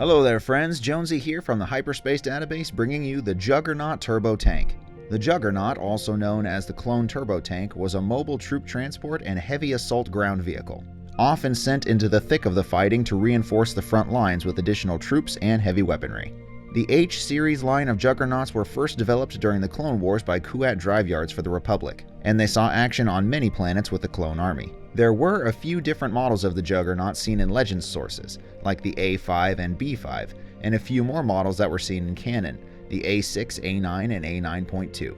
Hello there friends, Jonesy here from the Hyperspace Database bringing you the Juggernaut Turbo Tank. The Juggernaut, also known as the Clone Turbo Tank, was a mobile troop transport and heavy assault ground vehicle, often sent into the thick of the fighting to reinforce the front lines with additional troops and heavy weaponry. The H-series line of Juggernauts were first developed during the Clone Wars by Kuat drive yards for the Republic, and they saw action on many planets with the Clone Army. There were a few different models of the Juggernaut seen in Legends sources, like the A5 and B5, and a few more models that were seen in canon, the A6, A9, and A9.2.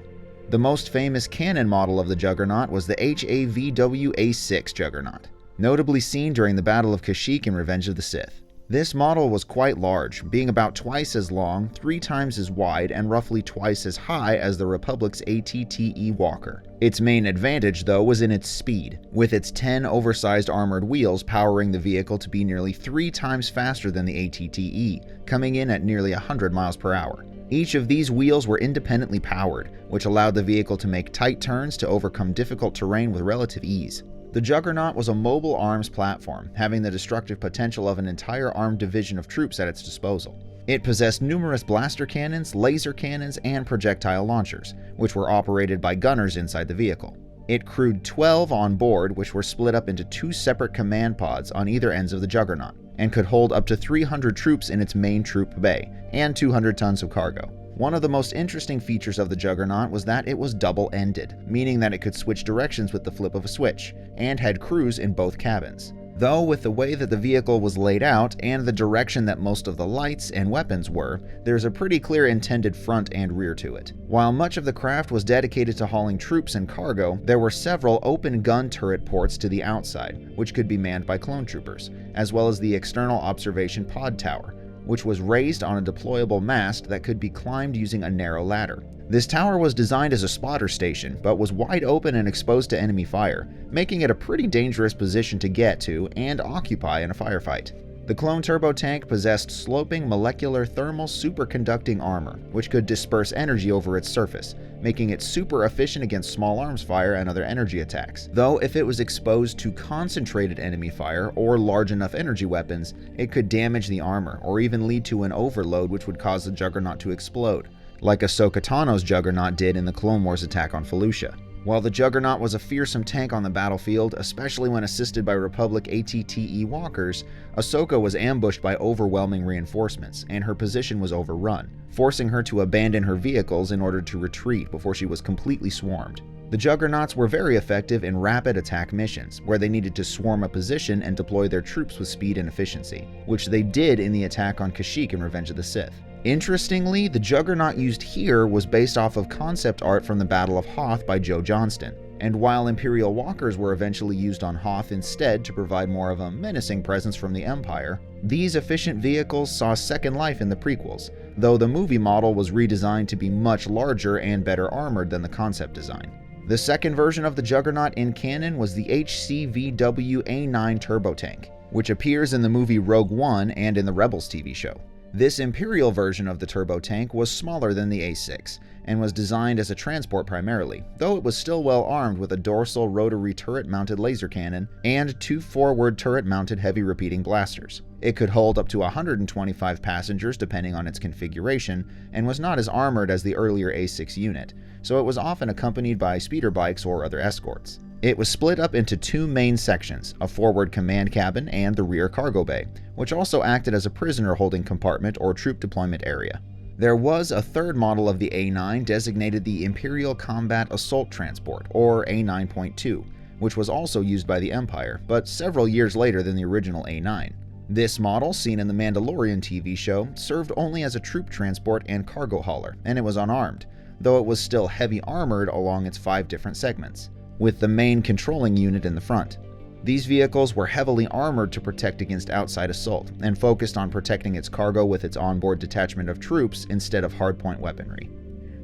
The most famous canon model of the Juggernaut was the HAVW A6 Juggernaut, notably seen during the Battle of Kashyyyk in Revenge of the Sith. This model was quite large, being about twice as long, 3 times as wide, and roughly twice as high as the Republic's ATTE Walker. Its main advantage, though, was in its speed, with its 10 oversized armored wheels powering the vehicle to be nearly 3 times faster than the ATTE, coming in at nearly 100 miles per hour. Each of these wheels were independently powered, which allowed the vehicle to make tight turns to overcome difficult terrain with relative ease. The Juggernaut was a mobile arms platform, having the destructive potential of an entire armed division of troops at its disposal. It possessed numerous blaster cannons, laser cannons, and projectile launchers, which were operated by gunners inside the vehicle. It crewed 12 on board, which were split up into 2 separate command pods on either ends of the Juggernaut, and could hold up to 300 troops in its main troop bay, and 200 tons of cargo. One of the most interesting features of the Juggernaut was that it was double-ended, meaning that it could switch directions with the flip of a switch, and had crews in both cabins. Though with the way that the vehicle was laid out and the direction that most of the lights and weapons were, there's a pretty clear intended front and rear to it. While much of the craft was dedicated to hauling troops and cargo, there were several open gun turret ports to the outside, which could be manned by clone troopers, as well as the external observation pod tower, which was raised on a deployable mast that could be climbed using a narrow ladder. This tower was designed as a spotter station, but was wide open and exposed to enemy fire, making it a pretty dangerous position to get to and occupy in a firefight. The Clone Turbo Tank possessed sloping molecular thermal superconducting armor, which could disperse energy over its surface, making it super efficient against small arms fire and other energy attacks. Though if it was exposed to concentrated enemy fire or large enough energy weapons, it could damage the armor or even lead to an overload which would cause the Juggernaut to explode, like Ahsoka Tano's Juggernaut did in the Clone Wars attack on Felucia. While the Juggernaut was a fearsome tank on the battlefield, especially when assisted by Republic ATTE walkers, Ahsoka was ambushed by overwhelming reinforcements, and her position was overrun, forcing her to abandon her vehicles in order to retreat before she was completely swarmed. The Juggernauts were very effective in rapid attack missions, where they needed to swarm a position and deploy their troops with speed and efficiency, which they did in the attack on Kashyyyk in Revenge of the Sith. Interestingly, the Juggernaut used here was based off of concept art from the Battle of Hoth by Joe Johnston, and while Imperial walkers were eventually used on Hoth instead to provide more of a menacing presence from the Empire, these efficient vehicles saw second life in the prequels, though the movie model was redesigned to be much larger and better armored than the concept design. The second version of the Juggernaut in canon was the HCVW A9 Turbo Tank, which appears in the movie Rogue One and in the Rebels TV show. This Imperial version of the turbo tank was smaller than the A6 and was designed as a transport primarily, though it was still well armed with a dorsal rotary turret-mounted laser cannon and 2 forward turret-mounted heavy repeating blasters. It could hold up to 125 passengers depending on its configuration and was not as armored as the earlier A6 unit, so it was often accompanied by speeder bikes or other escorts. It was split up into 2 main sections, a forward command cabin and the rear cargo bay, which also acted as a prisoner holding compartment or troop deployment area. There was a third model of the A9 designated the Imperial Combat Assault Transport, or A9.2, which was also used by the Empire, but several years later than the original A9. This model, seen in the Mandalorian TV show, served only as a troop transport and cargo hauler, and it was unarmed, though it was still heavy armored along its 5 different segments, with the main controlling unit in the front. These vehicles were heavily armored to protect against outside assault, and focused on protecting its cargo with its onboard detachment of troops instead of hardpoint weaponry.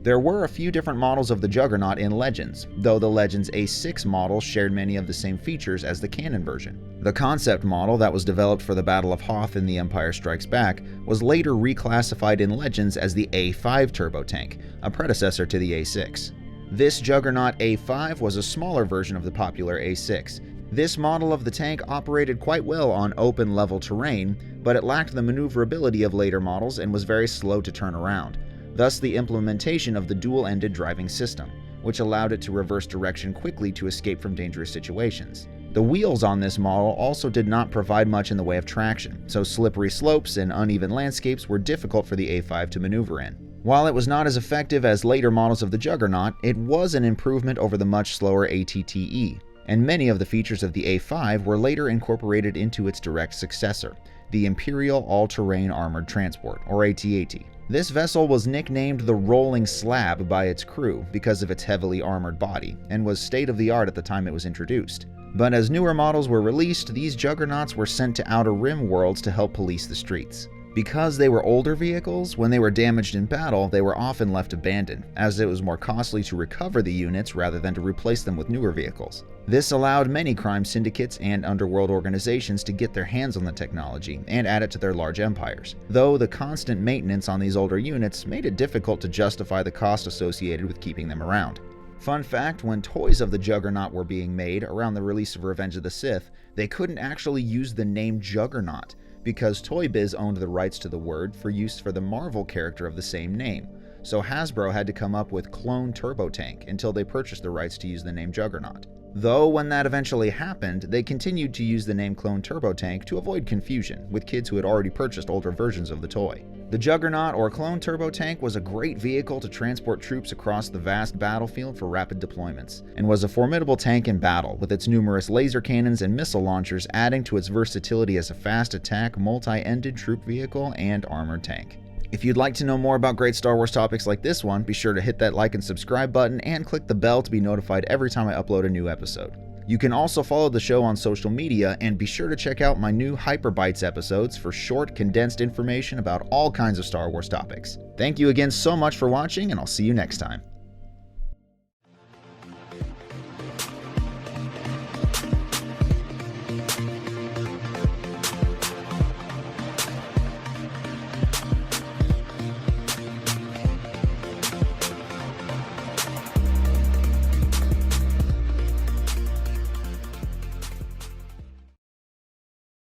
There were a few different models of the Juggernaut in Legends, though the Legends A6 model shared many of the same features as the canon version. The concept model that was developed for the Battle of Hoth in The Empire Strikes Back was later reclassified in Legends as the A5 Turbo Tank, a predecessor to the A6. This Juggernaut A5 was a smaller version of the popular A6, This model of the tank operated quite well on open level terrain, but it lacked the maneuverability of later models and was very slow to turn around, thus the implementation of the dual-ended driving system, which allowed it to reverse direction quickly to escape from dangerous situations. The wheels on this model also did not provide much in the way of traction, so slippery slopes and uneven landscapes were difficult for the A5 to maneuver in. While it was not as effective as later models of the Juggernaut, it was an improvement over the much slower ATTE, and many of the features of the A5 were later incorporated into its direct successor, the Imperial All-Terrain Armored Transport, or AT-AT. This vessel was nicknamed the Rolling Slab by its crew because of its heavily armored body, and was state-of-the-art at the time it was introduced. But as newer models were released, these Juggernauts were sent to Outer Rim worlds to help police the streets. Because they were older vehicles, when they were damaged in battle, they were often left abandoned, as it was more costly to recover the units rather than to replace them with newer vehicles. This allowed many crime syndicates and underworld organizations to get their hands on the technology and add it to their large empires, though the constant maintenance on these older units made it difficult to justify the cost associated with keeping them around. Fun fact, when toys of the Juggernaut were being made around the release of Revenge of the Sith, they couldn't actually use the name Juggernaut, because Toy Biz owned the rights to the word for use for the Marvel character of the same name, so Hasbro had to come up with Clone Turbo Tank until they purchased the rights to use the name Juggernaut. Though when that eventually happened, they continued to use the name Clone Turbo Tank to avoid confusion with kids who had already purchased older versions of the toy. The Juggernaut or Clone Turbo Tank was a great vehicle to transport troops across the vast battlefield for rapid deployments, and was a formidable tank in battle, with its numerous laser cannons and missile launchers adding to its versatility as a fast attack, multi-ended troop vehicle and armored tank. If you'd like to know more about great Star Wars topics like this one, be sure to hit that like and subscribe button and click the bell to be notified every time I upload a new episode. You can also follow the show on social media, and be sure to check out my new Hyperbytes episodes for short, condensed information about all kinds of Star Wars topics. Thank you again so much for watching, and I'll see you next time.